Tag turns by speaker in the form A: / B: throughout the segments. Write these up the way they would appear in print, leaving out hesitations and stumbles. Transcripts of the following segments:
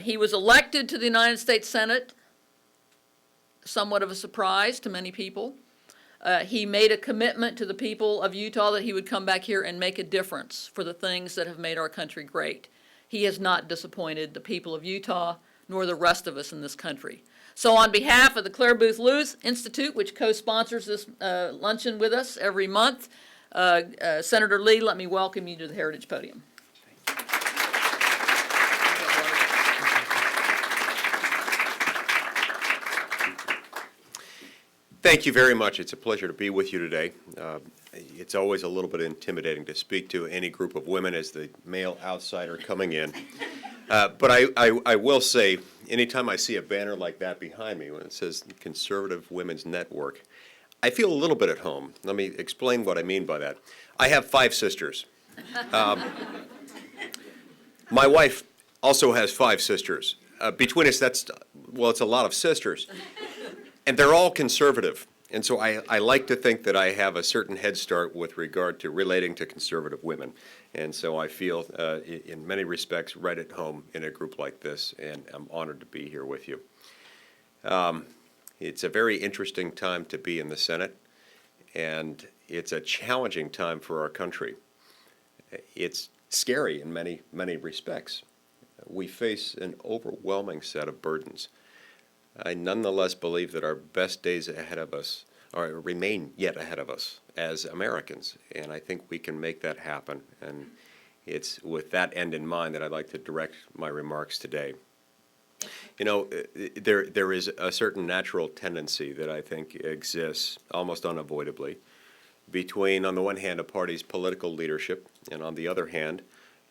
A: He was elected to the United States Senate, somewhat of a surprise to many people. He made a commitment to the people of Utah that he would come back here and make a difference for the things that have made our country great. He has not disappointed the people of Utah, nor the rest of us in this country. So on behalf of the Clare Boothe Luce Institute, which co-sponsors this luncheon with us every month, Senator Lee, let me welcome you to the Heritage Podium.
B: Thank you very much. It's a pleasure to be with you today. It's always a little bit intimidating to speak to any group of women as the male outsider coming in. But I will say, anytime I see a banner like that behind me when it says Conservative Women's Network, I feel a little bit at home. Let me explain what I mean by that. I have 5 sisters. My wife also has 5 sisters. Between us, it's a lot of sisters. And they're all conservative. And so I like to think that I have a certain head start with regard to relating to conservative women. And so I feel, in many respects, right at home in a group like this, and I'm honored to be here with you. It's a very interesting time to be in the Senate, and it's a challenging time for our country. It's scary in many, many respects. We face an overwhelming set of burdens. I nonetheless believe that our best days ahead of us remain yet ahead of us as Americans, and I think we can make that happen. And it's with that end in mind that I'd like to direct my remarks today. You know, there is a certain natural tendency that I think exists almost unavoidably between, on the one hand, a party's political leadership, and on the other hand,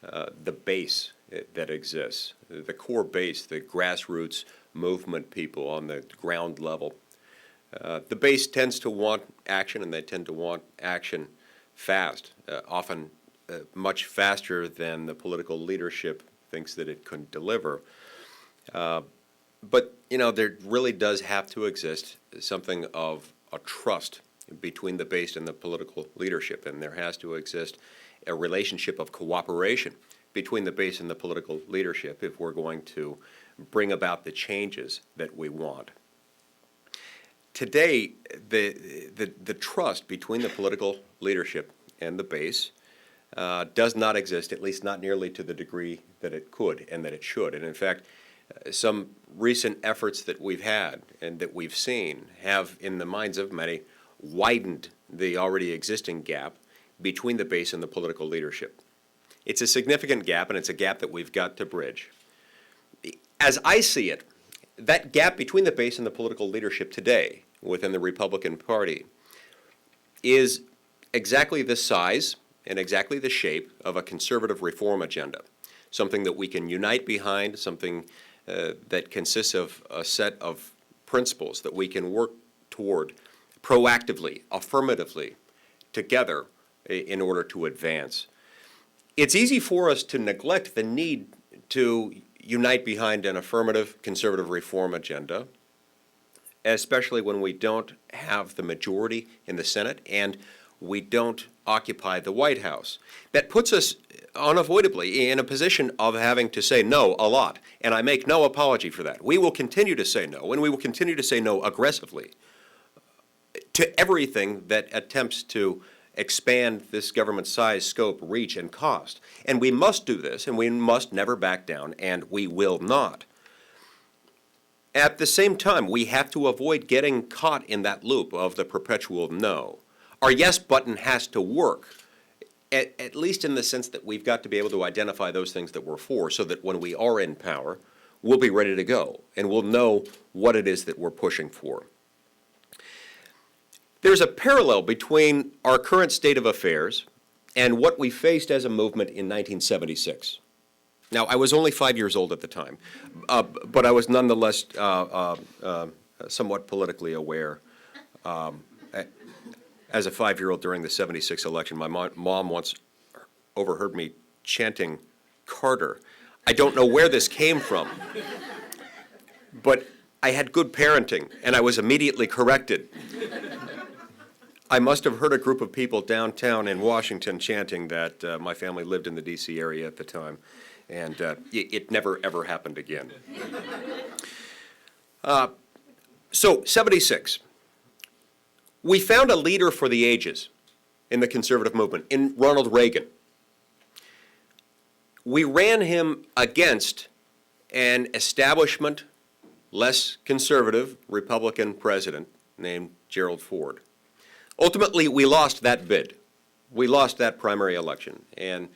B: the base that exists, the core base, the grassroots movement people on the ground level. The base tends to want action, and they tend to want action fast, often much faster than the political leadership thinks that it can deliver. But, you know, there really does have to exist something of a trust between the base and the political leadership, and there has to exist a relationship of cooperation between the base and the political leadership if we're going to bring about the changes that we want. Today, the trust between the political leadership and the base does not exist, at least not nearly to the degree that it could and that it should. And in fact, some recent efforts that we've had and that we've seen have, in the minds of many, widened the already existing gap between the base and the political leadership. It's a significant gap, and it's a gap that we've got to bridge. As I see it, that gap between the base and the political leadership today within the Republican Party is exactly the size and exactly the shape of a conservative reform agenda, something that we can unite behind, something that consists of a set of principles that we can work toward proactively, affirmatively, together in order to advance. It's easy for us to neglect the need to unite behind an affirmative conservative reform agenda, especially when we don't have the majority in the Senate and we don't occupy the White House. That puts us unavoidably in a position of having to say no a lot, and I make no apology for that. We will continue to say no, and we will continue to say no aggressively to everything that attempts to expand this government size, scope, reach, and cost. And we must do this, and we must never back down, and we will not. At the same time, we have to avoid getting caught in that loop of the perpetual no. Our yes button has to work, at least in the sense that we've got to be able to identify those things that we're for, so that when we are in power, we'll be ready to go, and we'll know what it is that we're pushing for. There's a parallel between our current state of affairs and what we faced as a movement in 1976. Now, I was only 5 years old at the time, but I was nonetheless somewhat politically aware. As a 5-year-old during the 76 election, my mom once overheard me chanting Carter. I don't know where this came from, but I had good parenting, and I was immediately corrected. I must have heard a group of people downtown in Washington chanting that. My family lived in the D.C. area at the time. And it never, ever happened again. So, 76. We found a leader for the ages in the conservative movement, in Ronald Reagan. We ran him against an establishment, less conservative Republican president named Gerald Ford. Ultimately, we lost that bid. We lost that primary election. And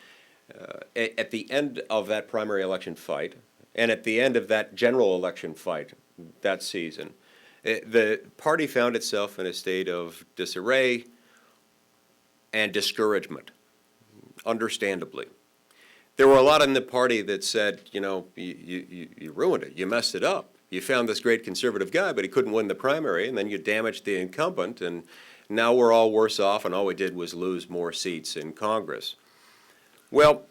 B: at the end of that primary election fight, and at the end of that general election fight that season, the party found itself in a state of disarray and discouragement, understandably. There were a lot in the party that said, you know, you ruined it, you messed it up. You found this great conservative guy, but he couldn't win the primary, and then you damaged the incumbent, and now we're all worse off, and all we did was lose more seats in Congress. Well,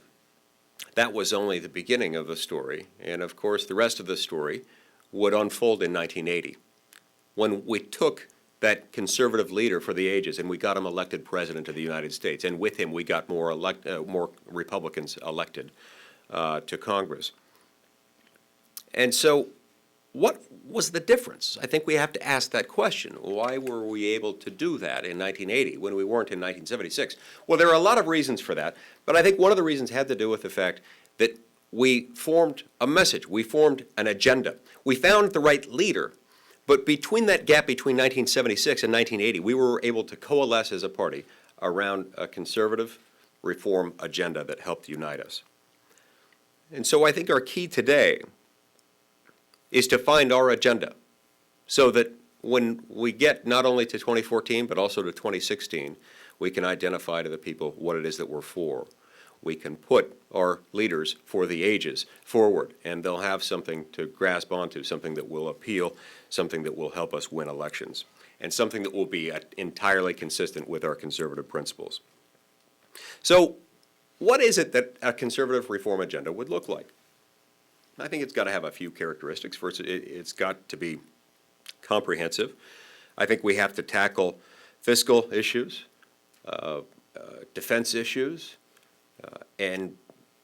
B: that was only the beginning of the story, and of course the rest of the story would unfold in 1980, when we took that conservative leader for the ages and we got him elected president of the United States, and with him we got more Republicans elected to Congress. And so what was the difference? I think we have to ask that question. Why were we able to do that in 1980 when we weren't in 1976? Well, there are a lot of reasons for that, but I think one of the reasons had to do with the fact that we formed a message, we formed an agenda. We found the right leader, but between that gap between 1976 and 1980, we were able to coalesce as a party around a conservative reform agenda that helped unite us. And so I think our key today is to find our agenda so that when we get not only to 2014 but also to 2016, we can identify to the people what it is that we're for. We can put our leaders for the ages forward, and they'll have something to grasp onto, something that will appeal, something that will help us win elections, and something that will be entirely consistent with our conservative principles. So what is it that a conservative reform agenda would look like? I think it's got to have a few characteristics. First, it's got to be comprehensive. I think we have to tackle fiscal issues, defense issues, and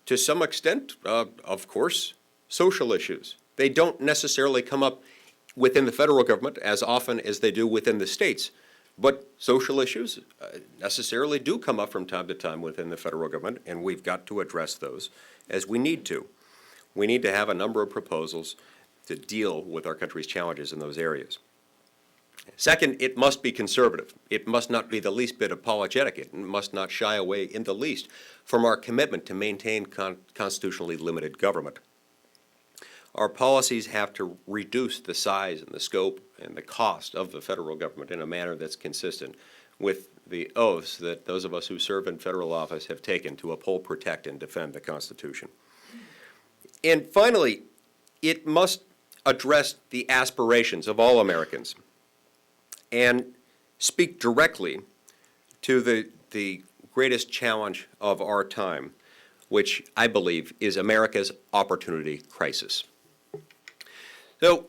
B: to some extent, of course, social issues. They don't necessarily come up within the federal government as often as they do within the states, but social issues necessarily do come up from time to time within the federal government, and we've got to address those as we need to. We need to have a number of proposals to deal with our country's challenges in those areas. Second, it must be conservative. It must not be the least bit apologetic. It must not shy away in the least from our commitment to maintain constitutionally limited government. Our policies have to reduce the size and the scope and the cost of the federal government in a manner that's consistent with the oaths that those of us who serve in federal office have taken to uphold, protect, and defend the Constitution. And finally, it must address the aspirations of all Americans and speak directly to the greatest challenge of our time, which I believe is America's opportunity crisis. So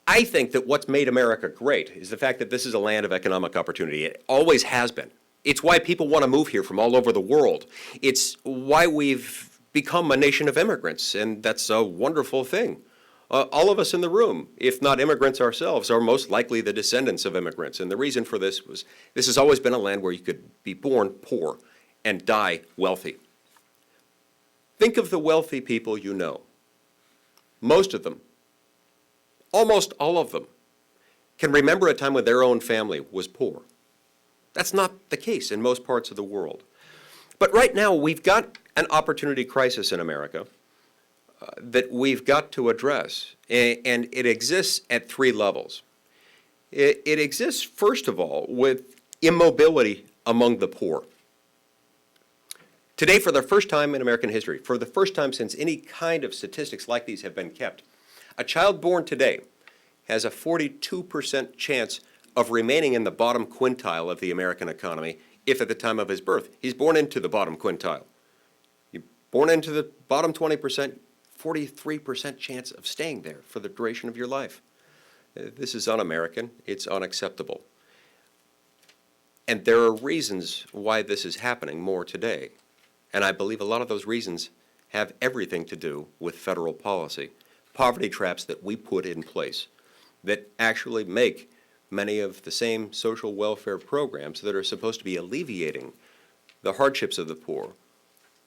B: I think that what's made America great is the fact that this is a land of economic opportunity. It always has been. It's why people want to move here from all over the world. It's why we've become a nation of immigrants, and that's a wonderful thing. All of us in the room, if not immigrants ourselves, are most likely the descendants of immigrants. And the reason for this was this has always been a land where you could be born poor and die wealthy. Think of the wealthy people you know. Most of them, almost all of them, can remember a time when their own family was poor. That's not the case in most parts of the world. But right now, we've got an opportunity crisis in America that we've got to address, and it exists at three levels. It exists, first of all, with immobility among the poor. Today, for the first time in American history, for the first time since any kind of statistics like these have been kept, a child born today has a 42% chance of remaining in the bottom quintile of the American economy if at the time of his birth he's born into the bottom quintile. You're born into the bottom 20%, 43% chance of staying there for the duration of your life. This is un-American. It's unacceptable. And there are reasons why this is happening more today. And I believe a lot of those reasons have everything to do with federal policy. Poverty traps that we put in place that actually make many of the same social welfare programs that are supposed to be alleviating the hardships of the poor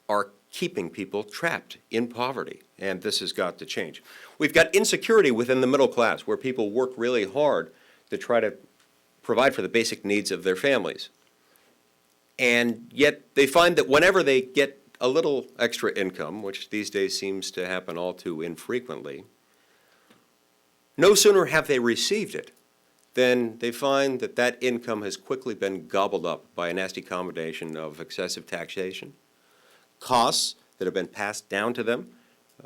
B: are keeping people trapped in poverty, and this has got to change. We've got insecurity within the middle class, where people work really hard to try to provide for the basic needs of their families. And yet they find that whenever they get a little extra income, which these days seems to happen all too infrequently, no sooner have they received it than they find that that income has quickly been gobbled up by a nasty combination of excessive taxation, costs that have been passed down to them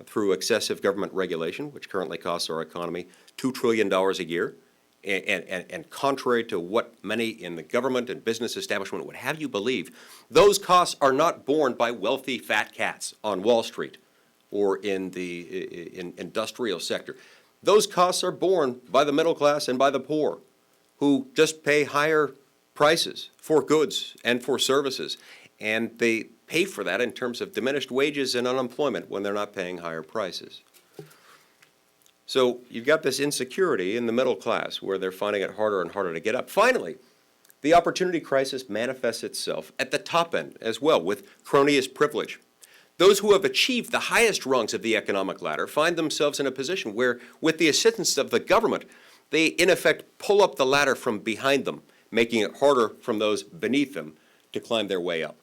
B: through excessive government regulation, which currently costs our economy $2 trillion a year, and contrary to what many in the government and business establishment would have you believe, those costs are not borne by wealthy fat cats on Wall Street or in the industrial sector. Those costs are borne by the middle class and by the poor, who just pay higher prices for goods and for services, and they pay for that in terms of diminished wages and unemployment when they're not paying higher prices. So you've got this insecurity in the middle class where they're finding it harder and harder to get up. Finally, the opportunity crisis manifests itself at the top end as well with cronyist privilege. Those who have achieved the highest rungs of the economic ladder find themselves in a position where, with the assistance of the government, they in effect pull up the ladder from behind them, making it harder from those beneath them to climb their way up.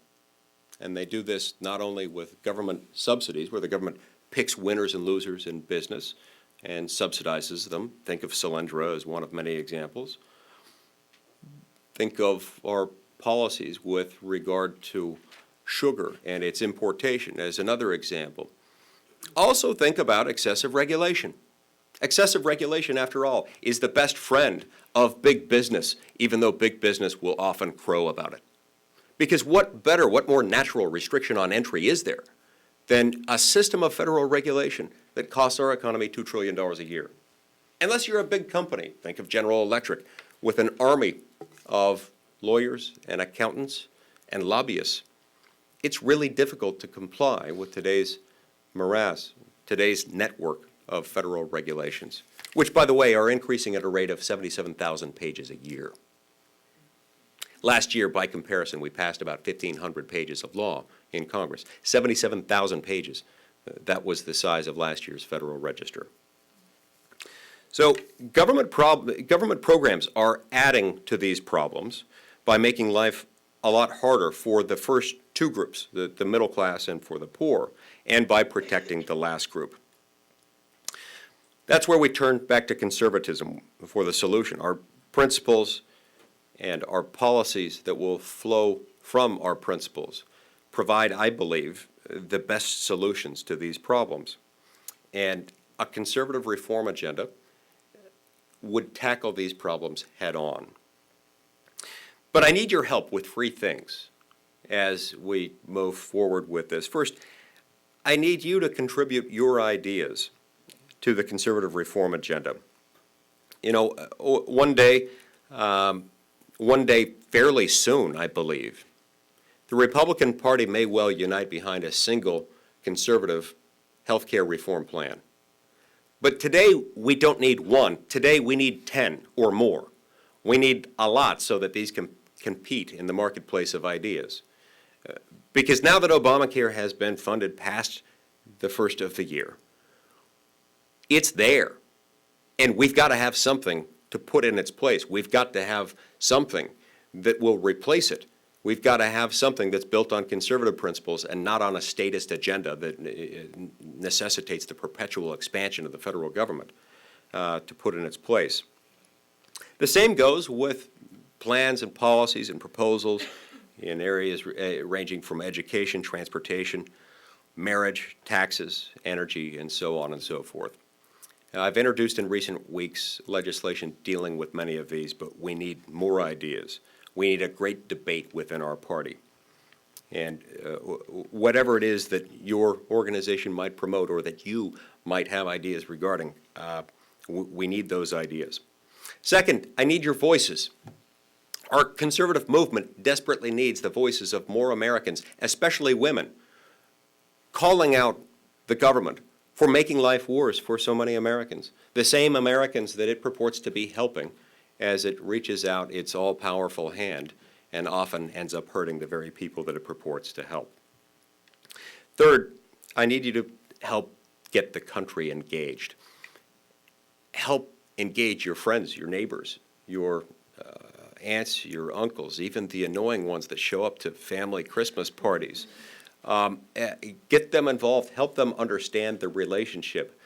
B: And they do this not only with government subsidies, where the government picks winners and losers in business and subsidizes them. Think of Solyndra as one of many examples. Think of our policies with regard to sugar and its importation as another example. Also think about excessive regulation. Excessive regulation, after all, is the best friend of big business, even though big business will often crow about it. Because what better, what more natural restriction on entry is there than a system of federal regulation that costs our economy $2 trillion a year? Unless you're a big company, think of General Electric, with an army of lawyers and accountants and lobbyists, it's really difficult to comply with today's morass, today's network of federal regulations, which, by the way, are increasing at a rate of 77,000 pages a year. Last year, by comparison, we passed about 1,500 pages of law in Congress. 77,000 pages. That was the size of last year's Federal Register. So government programs are adding to these problems by making life a lot harder for the first two groups, the middle class and for the poor, and by protecting the last group. That's where we turn back to conservatism for the solution. Our principles and our policies that will flow from our principles provide, I believe, the best solutions to these problems. And a conservative reform agenda would tackle these problems head on. But I need your help with three things as we move forward with this. First, I need you to contribute your ideas to the conservative reform agenda. You know, one day fairly soon, I believe, the Republican Party may well unite behind a single conservative health care reform plan. But today, we don't need one. Today, we need 10 or more. We need a lot so that these can compete in the marketplace of ideas. Because now that Obamacare has been funded past the first of the year, it's there. And we've got to have something to put in its place. We've got to have something that will replace it. We've got to have something that's built on conservative principles and not on a statist agenda that necessitates the perpetual expansion of the federal government to put in its place. The same goes with plans and policies and proposals in areas ranging from education, transportation, marriage, taxes, energy, and so on and so forth. I've introduced in recent weeks legislation dealing with many of these, but we need more ideas. We need a great debate within our party. And whatever it is that your organization might promote or that you might have ideas regarding, we need those ideas. Second, I need your voices. Our conservative movement desperately needs the voices of more Americans, especially women, calling out the government for making life worse for so many Americans, the same Americans that it purports to be helping as it reaches out its all-powerful hand and often ends up hurting the very people that it purports to help. Third, I need you to help get the country engaged. Help engage your friends, your neighbors, your aunts, your uncles, even the annoying ones that show up to family Christmas parties. Get them involved, help them understand the relationship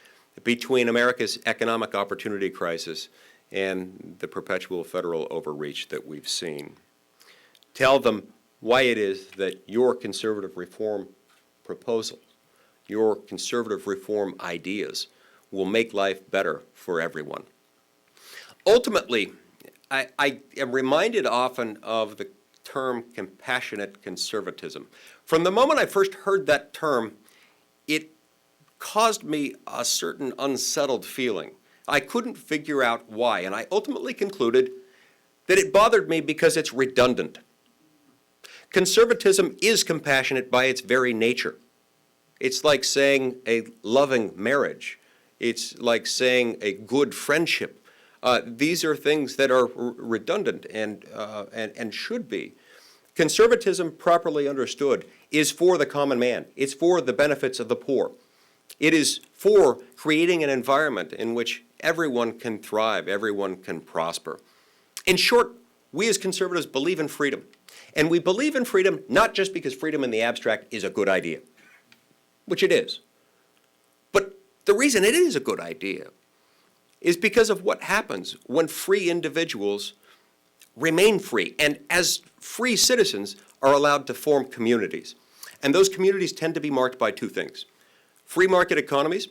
B: between America's economic opportunity crisis and the perpetual federal overreach that we've seen. Tell them why it is that your conservative reform proposals, your conservative reform ideas will make life better for everyone. Ultimately, I am reminded often of the term compassionate conservatism. From the moment I first heard that term, it caused me a certain unsettled feeling. I couldn't figure out why, and I ultimately concluded that it bothered me because it's redundant. Conservatism is compassionate by its very nature. It's like saying a loving marriage. It's like saying a good friendship. These are things that are redundant and should be. Conservatism, properly understood, is for the common man. It's for the benefits of the poor. It is for creating an environment in which everyone can thrive, everyone can prosper. In short, we as conservatives believe in freedom. And we believe in freedom not just because freedom in the abstract is a good idea, which it is. But the reason it is a good idea is because of what happens when free individuals remain free and as free citizens are allowed to form communities. And those communities tend to be marked by two things: free market economies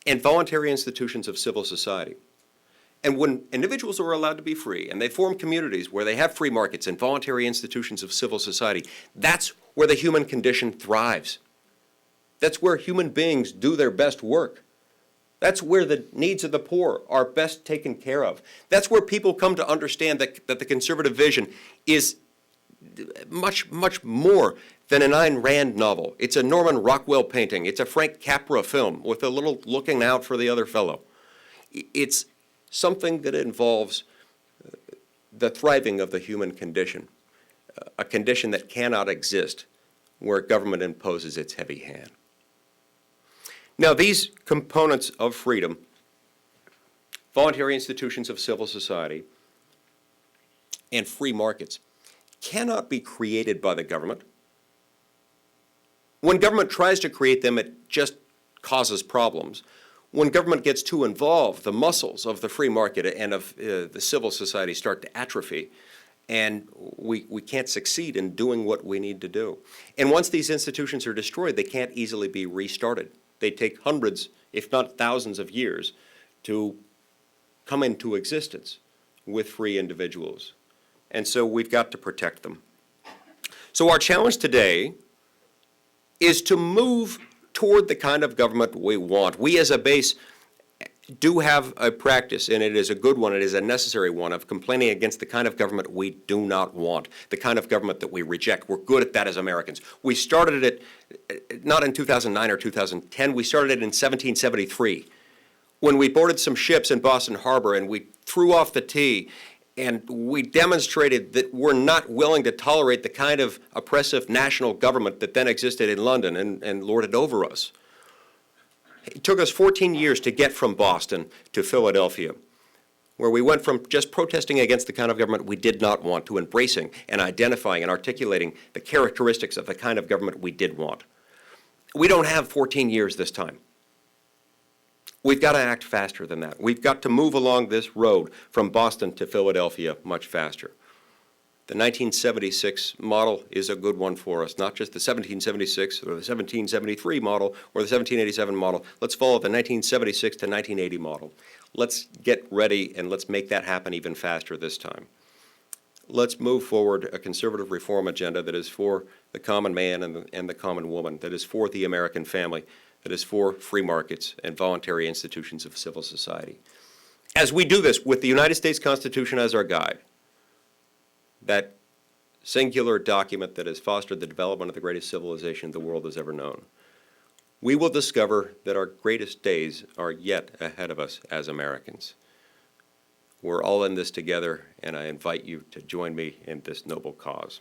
B: and voluntary institutions of civil society. And when individuals are allowed to be free and they form communities where they have free markets and voluntary institutions of civil society, that's where the human condition thrives. That's where human beings do their best work. That's where the needs of the poor are best taken care of. That's where people come to understand that the conservative vision is much, much more than an Ayn Rand novel. It's a Norman Rockwell painting. It's a Frank Capra film with a little looking out for the other fellow. It's something that involves the thriving of the human condition, a condition that cannot exist where government imposes its heavy hand. Now, these components of freedom, voluntary institutions of civil society, and free markets, cannot be created by the government. When government tries to create them, it just causes problems. When government gets too involved, the muscles of the free market and of the civil society start to atrophy, and we can't succeed in doing what we need to do. And once these institutions are destroyed, they can't easily be restarted. They take hundreds, if not thousands of years to come into existence with free individuals. And so we've got to protect them. So our challenge today is to move toward the kind of government we want. We as a base do have a practice, and it is a good one, it is a necessary one, of complaining against the kind of government we do not want, the kind of government that we reject. We're good at that as Americans. We started it not in 2009 or 2010, we started it in 1773 when we boarded some ships in Boston Harbor and we threw off the tea and we demonstrated that we're not willing to tolerate the kind of oppressive national government that then existed in London and lorded over us. It took us 14 years to get from Boston to Philadelphia, where we went from just protesting against the kind of government we did not want to embracing and identifying and articulating the characteristics of the kind of government we did want. We don't have 14 years this time. We've got to act faster than that. We've got to move along this road from Boston to Philadelphia much faster. The 1976 model is a good one for us, not just the 1776 or the 1773 model or the 1787 model. Let's follow the 1976 to 1980 model. Let's get ready and let's make that happen even faster this time. Let's move forward a conservative reform agenda that is for the common man and the common woman, that is for the American family, that is for free markets and voluntary institutions of civil society. As we do this with the United States Constitution as our guide, that singular document that has fostered the development of the greatest civilization the world has ever known, we will discover that our greatest days are yet ahead of us as Americans. We're all in this together, and I invite you to join me in this noble cause.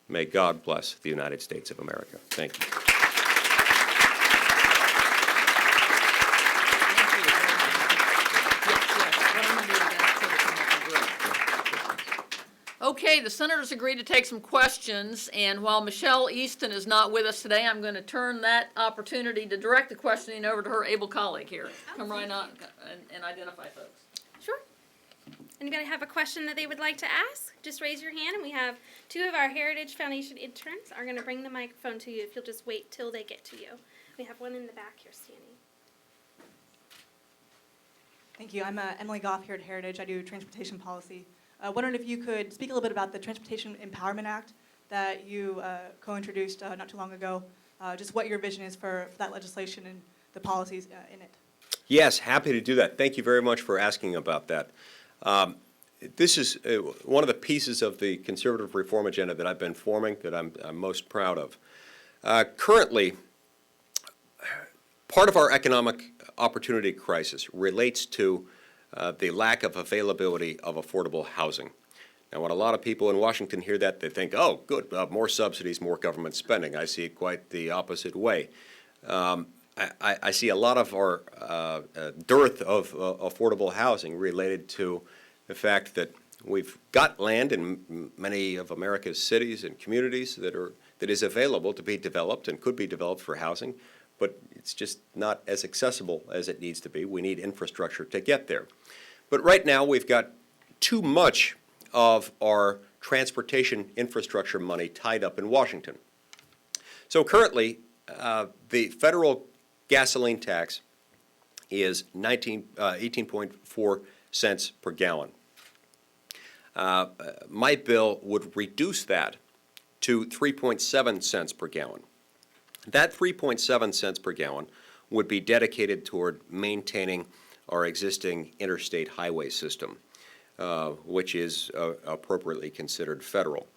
B: May God bless the United States of America. Thank you.
A: Okay, the senators agreed to take some questions, and while Michelle Easton is not with us today, I'm going to turn that opportunity to direct the questioning over to her able colleague here. Come right on and identify folks.
C: Sure. Anybody have a question that they would like to ask? Just raise your hand, and we have two of our Heritage Foundation interns are going to bring the microphone to you if you'll just wait till they get to you. We have one in the back here standing.
D: Thank you. I'm Emily Goff here at Heritage. I do transportation policy. Wondering if you could speak a little bit about the Transportation Empowerment Act that you co-introduced not too long ago, just what your vision is for that legislation and the policies in it.
B: Yes, happy to do that. Thank you very much for asking about that. This is one of the pieces of the conservative reform agenda that I've been forming that I'm most proud of. Currently, part of our economic opportunity crisis relates to the lack of availability of affordable housing. Now, when a lot of people in Washington hear that, they think, oh, good, more subsidies, more government spending. I see it quite the opposite way. I see a lot of our dearth of affordable housing related to the fact that we've got land in many of America's cities and communities that is available to be developed and could be developed for housing, but it's just not as accessible as it needs to be. We need infrastructure to get there. But right now, we've got too much of our transportation infrastructure money tied up in Washington. So currently, the federal gasoline tax is 18.4 cents per gallon. My bill would reduce that to 3.7 cents per gallon. That 3.7 cents per gallon would be dedicated toward maintaining our existing interstate highway system, which is appropriately considered federal.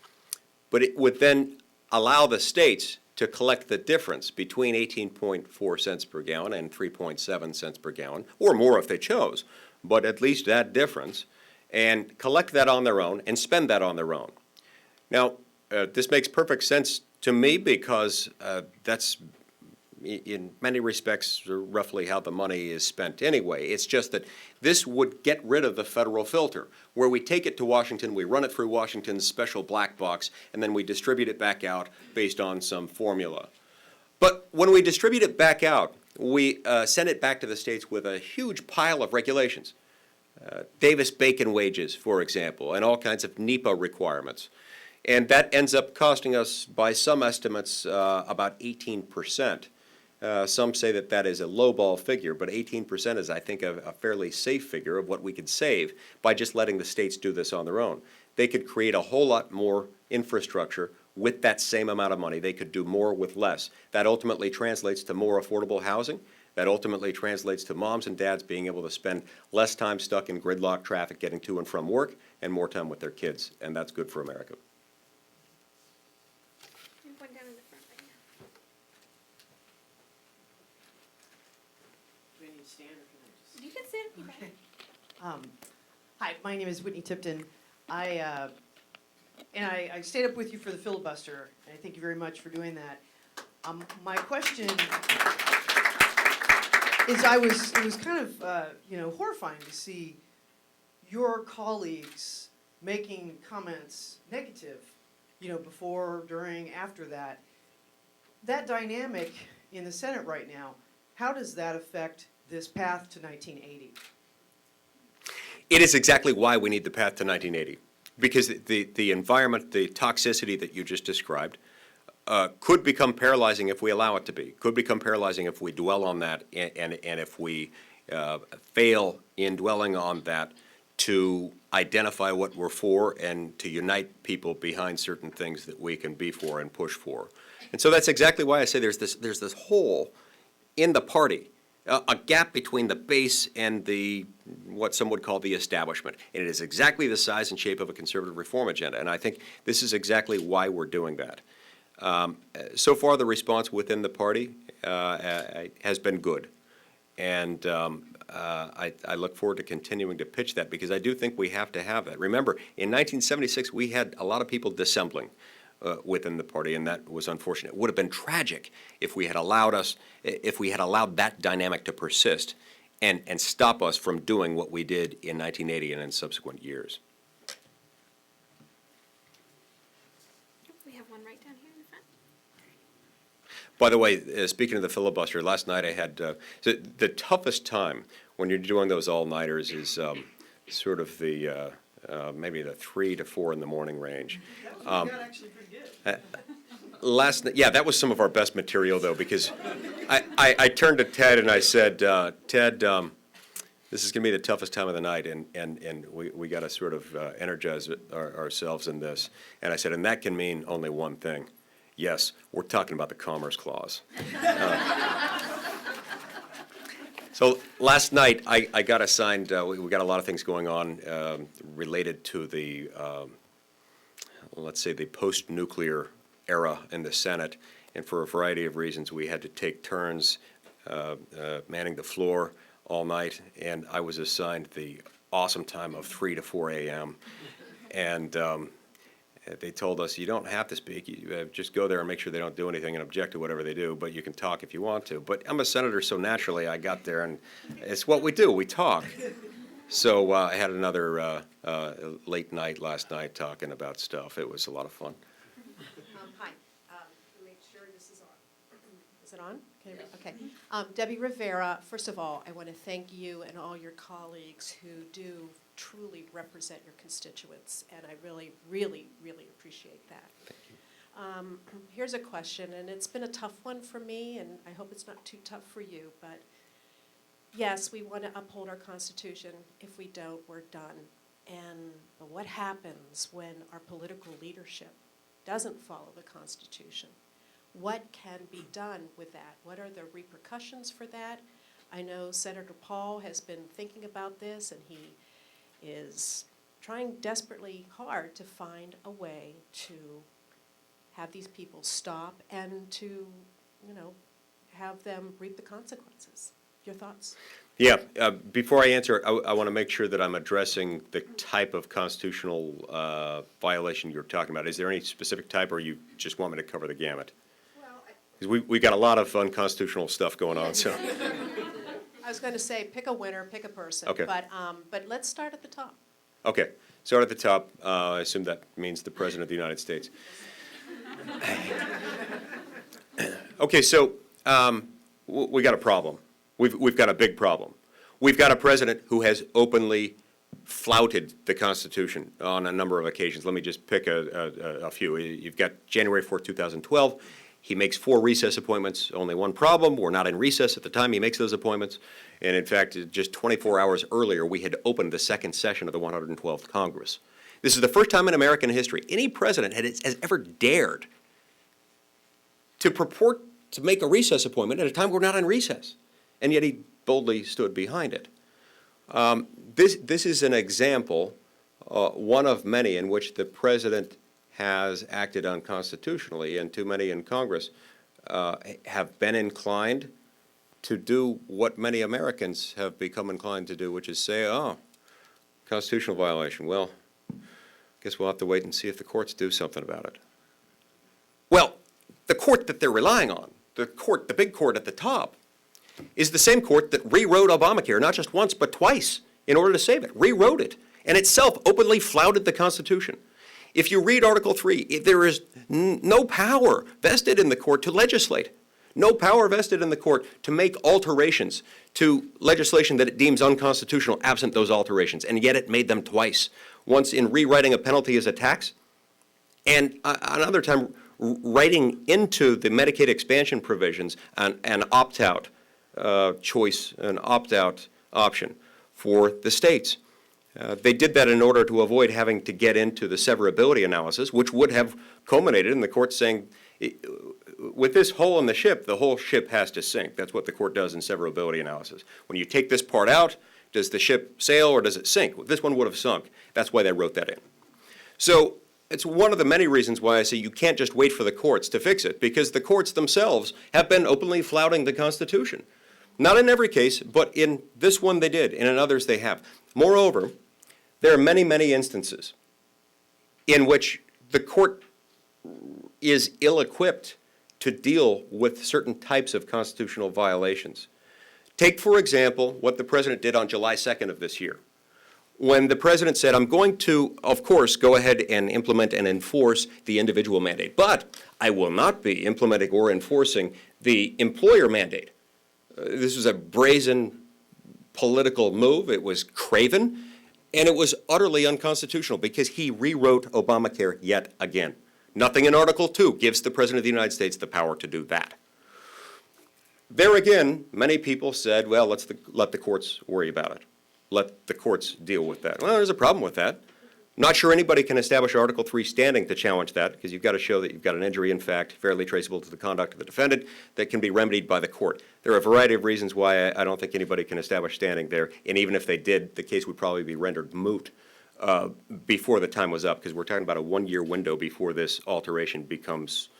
B: But it would then allow the states to collect the difference between 18.4 cents per gallon and 3.7 cents per gallon, or more if they chose, but at least that difference, and collect that on their own and spend that on their own. Now, this makes perfect sense to me because that's, in many respects, roughly how the money is spent anyway. It's just that this would get rid of the federal filter, where we take it to Washington, we run it through Washington's special black box, and then we distribute it back out based on some formula. But when we distribute it back out, we send it back to the states with a huge pile of regulations. Davis-Bacon wages, for example, and all kinds of NEPA requirements. And that ends up costing us, by some estimates, about 18%. Some say that that is a lowball figure, but 18% is, I think, a fairly safe figure of what we could save by just letting the states do this on their own. They could create a whole lot more infrastructure with that same amount of money. They could do more with less. That ultimately translates to more affordable housing. That ultimately translates to moms and dads being able to spend less time stuck in gridlock traffic getting to and from work and more time with their kids, and that's good for America.
C: One down in the front right now.
E: Do we need to stand or can I just?
C: You can sit if you like.
E: Hi, my name is Whitney Tipton. I stayed up with you for the filibuster, and I thank you very much for doing that. My question is, it was kind of horrifying to see your colleagues making comments negative, before, during, after that. That dynamic in the Senate right now, how does that affect this path to 1980?
B: It is exactly why we need the path to 1980, because the environment, the toxicity that you just described, could become paralyzing if we allow it to be, could become paralyzing if we dwell on that, and if we fail in dwelling on that to identify what we're for and to unite people behind certain things that we can be for and push for. And so that's exactly why I say there's this hole in the party, a gap between the base and what some would call the establishment. And it is exactly the size and shape of a conservative reform agenda. And I think this is exactly why we're doing that. So far, the response within the party has been good. And I look forward to continuing to pitch that, because I do think we have to have that. Remember, in 1976, we had a lot of people dissembling within the party, and that was unfortunate. It would have been tragic if we had allowed that dynamic to persist and stop us from doing what we did in 1980 and in subsequent years.
C: We have one right down here in the front.
B: By the way, speaking of the filibuster, last night I had, the toughest time when you're doing those all-nighters is sort of the, maybe the 3 to 4 in the morning range.
E: That was actually pretty good.
B: Last night, yeah, that was some of our best material, though, because I turned to Ted and I said, Ted, this is going to be the toughest time of the night, and we got to sort of energize ourselves in this. And I said, and that can mean only one thing. Yes, we're talking about the Commerce Clause. So last night, I got assigned, we got a lot of things going on related to the, let's say, the post-nuclear era in the Senate, and for a variety of reasons, we had to take turns manning the floor all night, and I was assigned the awesome time of 3 to 4 a.m. And they told us, you don't have to speak, you just go there and make sure they don't do anything and object to whatever they do, but you can talk if you want to. But I'm a senator, so naturally I got there, and it's what we do, we talk. So I had another late night last night talking about stuff. It was a lot of fun.
F: Hi, make sure this is on. Is it on? Can you- Okay. Debbie Rivera, first of all, I want to thank you and all your colleagues who do truly represent your constituents, and I really, really, really appreciate that.
B: Thank you.
F: Here's a question, and it's been a tough one for me, and I hope it's not too tough for you, but yes, we want to uphold our Constitution. If we don't, we're done. But what happens when our political leadership doesn't follow the Constitution? What can be done with that? What are the repercussions for that? I know Senator Paul has been thinking about this, and he is trying desperately hard to find a way to have these people stop and to, have them reap the consequences. Your thoughts?
B: Yeah, before I answer, I want to make sure that I'm addressing the type of constitutional violation you're talking about. Is there any specific type, or you just want me to cover the gamut? Because we got a lot of unconstitutional stuff going on, so.
F: I was going to say, pick a winner, pick a person.
B: Okay.
F: But let's start at the top.
B: Okay, start at the top. I assume that means the President of the United States. Okay, so we got a problem. We've got a big problem. We've got a president who has openly flouted the Constitution on a number of occasions. Let me just pick a few. You've got January 4th, 2012. He makes 4 recess appointments. Only one problem: we're not in recess at the time he makes those appointments. And in fact, just 24 hours earlier, we had opened the second session of the 112th Congress. This is the first time in American history any president has ever dared to purport to make a recess appointment at a time we're not in recess. And yet he boldly stood behind it. This is an example, one of many, in which the president has acted unconstitutionally, and too many in Congress have been inclined to do what many Americans have become inclined to do, which is say, oh, constitutional violation. Well, guess we'll have to wait and see if the courts do something about it. Well, the court that they're relying on, the big court at the top, is the same court that rewrote Obamacare, not just once, but twice, in order to save it. Rewrote it, and itself openly flouted the Constitution. If you read Article 3, there is no power vested in the court to legislate. No power vested in the court to make alterations to legislation that it deems unconstitutional absent those alterations, and yet it made them twice. Once in rewriting a penalty as a tax, and another time writing into the Medicaid expansion provisions an opt-out choice, an opt-out option for the states. They did that in order to avoid having to get into the severability analysis, which would have culminated in the court saying, with this hole in the ship, the whole ship has to sink. That's what the court does in severability analysis. When you take this part out, does the ship sail or does it sink? Well, this one would have sunk. That's why they wrote that in. So it's one of the many reasons why I say you can't just wait for the courts to fix it, because the courts themselves have been openly flouting the Constitution. Not in every case, but in this one they did, and in others they have. Moreover, there are many, many instances in which the court is ill-equipped to deal with certain types of constitutional violations. Take, for example, what the President did on July 2nd of this year, when the President said, I'm going to, of course, go ahead and implement and enforce the individual mandate, but I will not be implementing or enforcing the employer mandate. This was a brazen political move. It was craven, and it was utterly unconstitutional because he rewrote Obamacare yet again. Nothing in Article 2 gives the President of the United States the power to do that. There again, many people said, well, let the courts worry about it. Let the courts deal with that. Well, there's a problem with that. Not sure anybody can establish Article 3 standing to challenge that, because you've got to show that you've got an injury in fact fairly traceable to the conduct of the defendant that can be remedied by the court. There are a variety of reasons why I don't think anybody can establish standing there, and even if they did, the case would probably be rendered moot before the time was up, because we're talking about a one-year window before this alteration becomes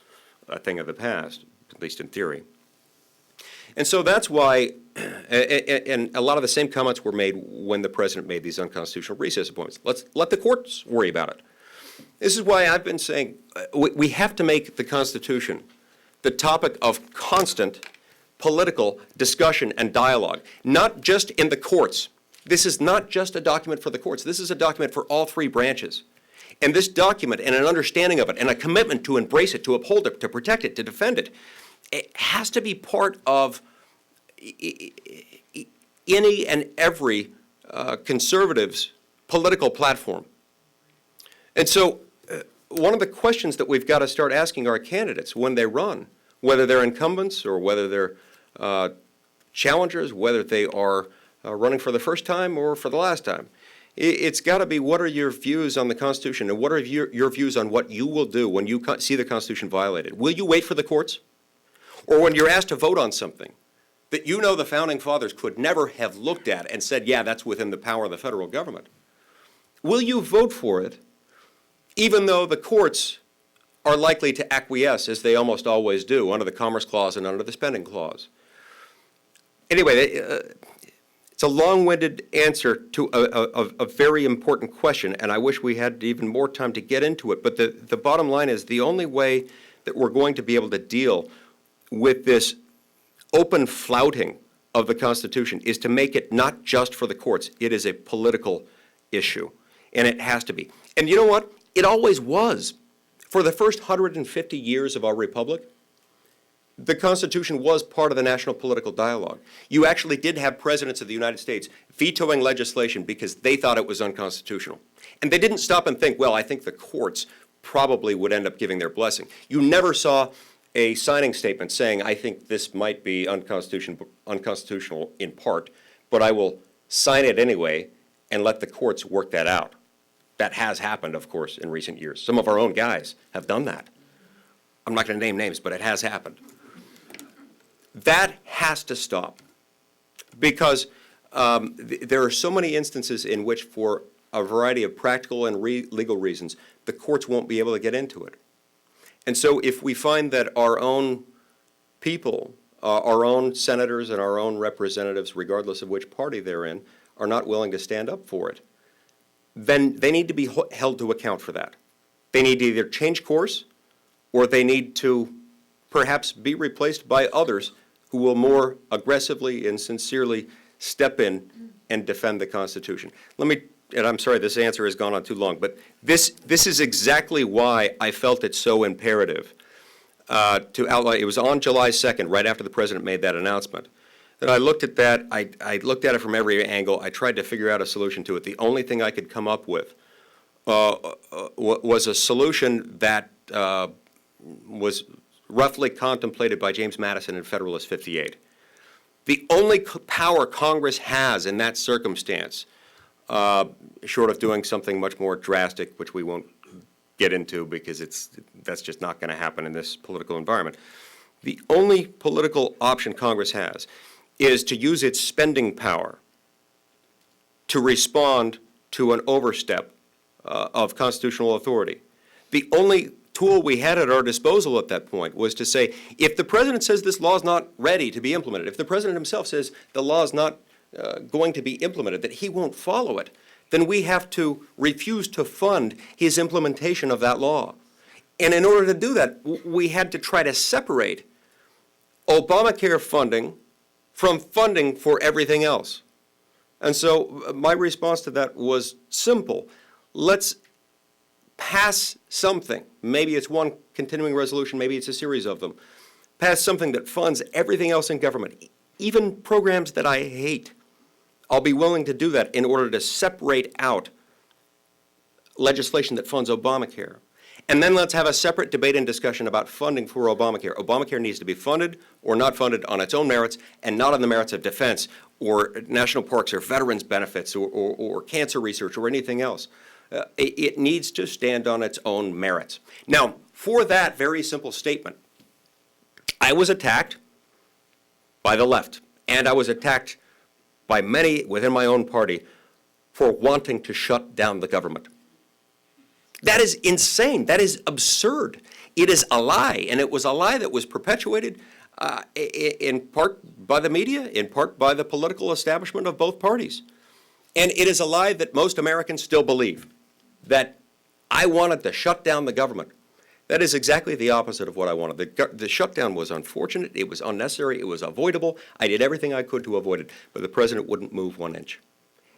B: a thing of the past, at least in theory. And so that's why, and a lot of the same comments were made when the President made these unconstitutional recess appointments. Let's let the courts worry about it. This is why I've been saying we have to make the Constitution the topic of constant political discussion and dialogue, not just in the courts. This is not just a document for the courts. This is a document for all three branches. And this document and an understanding of it and a commitment to embrace it, to uphold it, to protect it, to defend it, it has to be part of any and every conservative's political platform. And so one of the questions that we've got to start asking our candidates when they run, whether they're incumbents or whether they're challengers, whether they are running for the first time or for the last time, it's got to be, what are your views on the Constitution, and what are your views on what you will do when you see the Constitution violated? Will you wait for the courts? Or when you're asked to vote on something that you know the Founding Fathers could never have looked at and said, yeah, that's within the power of the federal government, will you vote for it even though the courts are likely to acquiesce, as they almost always do, under the Commerce Clause and under the Spending Clause? Anyway, it's a long-winded answer to a very important question, and I wish we had even more time to get into it. But the bottom line is, the only way that we're going to be able to deal with this open flouting of the Constitution is to make it not just for the courts. It is a political issue, and it has to be. And you know what? It always was. For the first 150 years of our republic, the Constitution was part of the national political dialogue. You actually did have presidents of the United States vetoing legislation because they thought it was unconstitutional. And they didn't stop and think, well, I think the courts probably would end up giving their blessing. You never saw a signing statement saying, I think this might be unconstitutional in part, but I will sign it anyway and let the courts work that out. That has happened, of course, in recent years. Some of our own guys have done that. I'm not going to name names, but it has happened. That has to stop, because there are so many instances in which, for a variety of practical and legal reasons, the courts won't be able to get into it. And so if we find that our own people, our own senators and our own representatives, regardless of which party they're in, are not willing to stand up for it, then they need to be held to account for that. They need to either change course, or they need to perhaps be replaced by others who will more aggressively and sincerely step in and defend the Constitution. And I'm sorry this answer has gone on too long, but this is exactly why I felt it so imperative to outline. It was on July 2nd, right after the President made that announcement, that I looked at that. I looked at it from every angle. I tried to figure out a solution to it. The only thing I could come up with was a solution that was roughly contemplated by James Madison in Federalist 58. The only power Congress has in that circumstance, short of doing something much more drastic, which we won't get into because that's just not going to happen in this political environment. The only political option Congress has is to use its spending power to respond to an overstep of constitutional authority. The only tool we had at our disposal at that point was to say, if the president says this law is not ready to be implemented, if the president himself says the law is not going to be implemented, that he won't follow it, then we have to refuse to fund his implementation of that law. And in order to do that, we had to try to separate Obamacare funding from funding for everything else. And so my response to that was simple. Let's pass something. Maybe it's one continuing resolution, maybe it's a series of them. Pass something that funds everything else in government, even programs that I hate. I'll be willing to do that in order to separate out legislation that funds Obamacare. And then let's have a separate debate and discussion about funding for Obamacare. Obamacare needs to be funded or not funded on its own merits and not on the merits of defense or national parks or veterans benefits or cancer research or anything else. It needs to stand on its own merits. Now, for that very simple statement, I was attacked by the left, and I was attacked by many within my own party for wanting to shut down the government. That is insane. That is absurd. It is a lie, and it was a lie that was perpetuated in part by the media, in part by the political establishment of both parties. And it is a lie that most Americans still believe, that I wanted to shut down the government. That is exactly the opposite of what I wanted. The shutdown was unfortunate, it was unnecessary, it was avoidable. I did everything I could to avoid it, but the president wouldn't move 1 inch.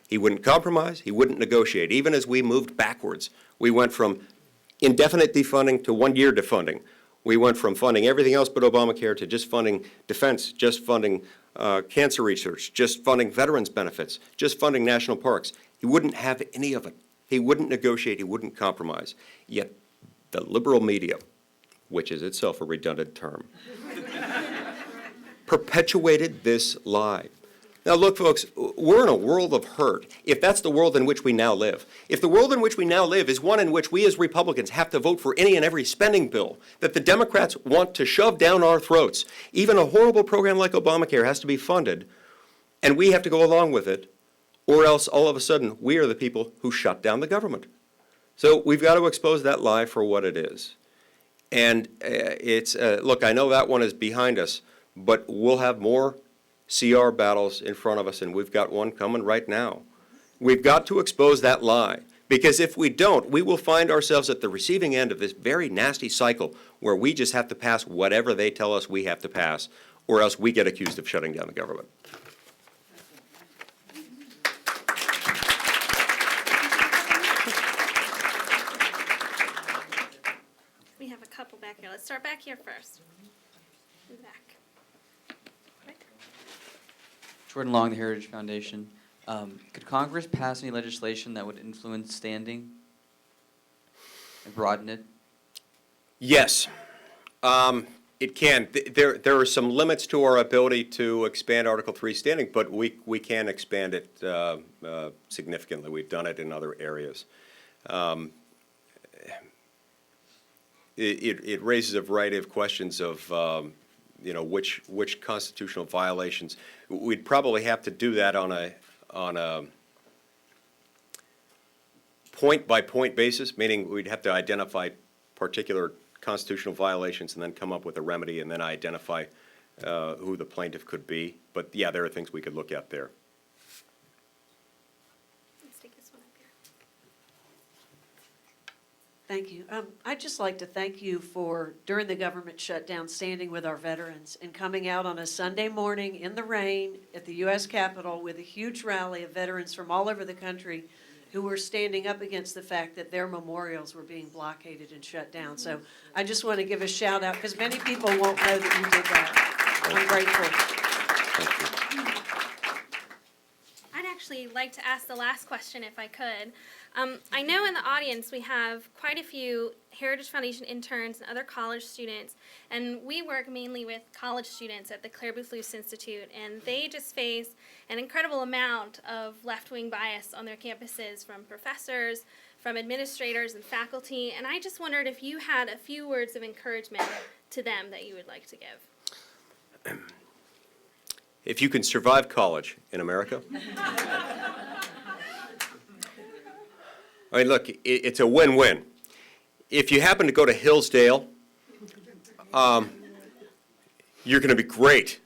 B: He wouldn't compromise, he wouldn't negotiate. Even as we moved backwards, we went from indefinite defunding to 1 year defunding. We went from funding everything else but Obamacare to just funding defense, just funding cancer research, just funding veterans benefits, just funding national parks. He wouldn't have any of it. He wouldn't negotiate, he wouldn't compromise. Yet the liberal media, which is itself a redundant term, perpetuated this lie. Now look, folks, we're in a world of hurt, if that's the world in which we now live. If the world in which we now live is one in which we as Republicans have to vote for any and every spending bill that the Democrats want to shove down our throats, even a horrible program like Obamacare has to be funded, and we have to go along with it, or else all of a sudden we are the people who shut down the government. So we've got to expose that lie for what it is. And look, I know that one is behind us, but we'll have more CR battles in front of us, and we've got one coming right now. We've got to expose that lie, because if we don't, we will find ourselves at the receiving end of this very nasty cycle where we just have to pass whatever they tell us we have to pass, or else we get accused of shutting down the government.
C: We have a couple back here. Let's start back here first. In the back.
G: Jordan Long, the Heritage Foundation. Could Congress pass any legislation that would influence standing and broaden it?
B: Yes, it can. There are some limits to our ability to expand Article 3 standing, but we can expand it significantly. We've done it in other areas. It raises a variety of questions of which constitutional violations. We'd probably have to do that on a point-by-point basis, meaning we'd have to identify particular constitutional violations and then come up with a remedy and then identify who the plaintiff could be. But yeah, there are things we could look at there.
C: Let's take this one up here.
H: Thank you. I'd just like to thank you for, during the government shutdown, standing with our veterans and coming out on a Sunday morning in the rain at the U.S. Capitol with a huge rally of veterans from all over the country who were standing up against the fact that their memorials were being blockaded and shut down. So I just want to give a shout out because many people won't know that you did that. I'm grateful.
C: I'd actually like to ask the last question if I could. I know in the audience we have quite a few Heritage Foundation interns and other college students, and we work mainly with college students at the Clare, Boothe, Luce Institute, and they just face an incredible amount of left-wing bias on their campuses from professors, from administrators and faculty, and I just wondered if you had a few words of encouragement to them that you would like to give.
B: If you can survive college in America, I mean, look, it's a win-win. if you happen to go to Hillsdale, you're going to be great.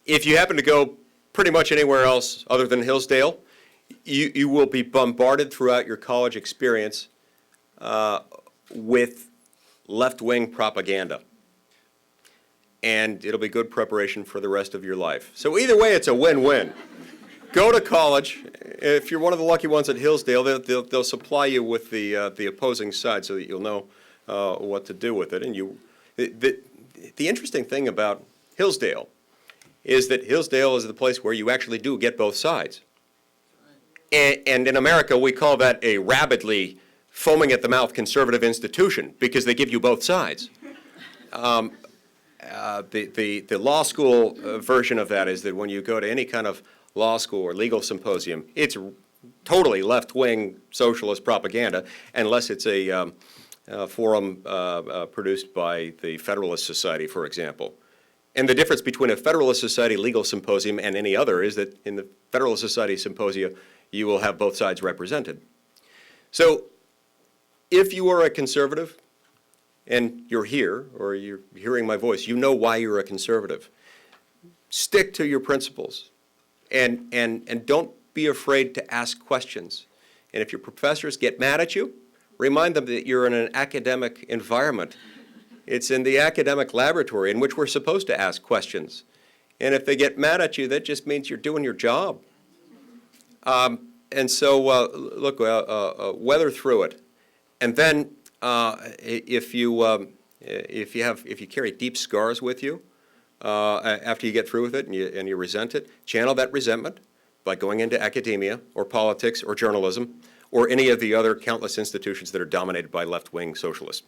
B: If you happen to go pretty much anywhere else other than Hillsdale, you will be bombarded throughout your college experience with left-wing propaganda. And it'll be good preparation for the rest of your life. So either way, it's a win-win. Go to college. If you're one of the lucky ones at Hillsdale, they'll supply you with the opposing side so that you'll know what to do with it. And the interesting thing about Hillsdale is that Hillsdale is the place where you actually do get both sides. And in America, we call that a rabidly foaming at the mouth conservative institution because they give you both sides. The law school version of that is that when you go to any kind of law school or legal symposium, it's totally left-wing socialist propaganda, unless it's a forum produced by the Federalist Society, for example. And the difference between a Federalist Society legal symposium and any other is that in the Federalist Society symposia, you will have both sides represented. So if you are a conservative and you're here, or you're hearing my voice, you know why you're a conservative. Stick to your principles and don't be afraid to ask questions. And if your professors get mad at you, remind them that you're in an academic environment. It's in the academic laboratory in which we're supposed to ask questions. And if they get mad at you, that just means you're doing your job. And so, look, weather through it. And then, if you carry deep scars with you after you get through with it and you resent it, channel that resentment by going into academia or politics or journalism or any of the other countless institutions that are dominated by left-wing socialists.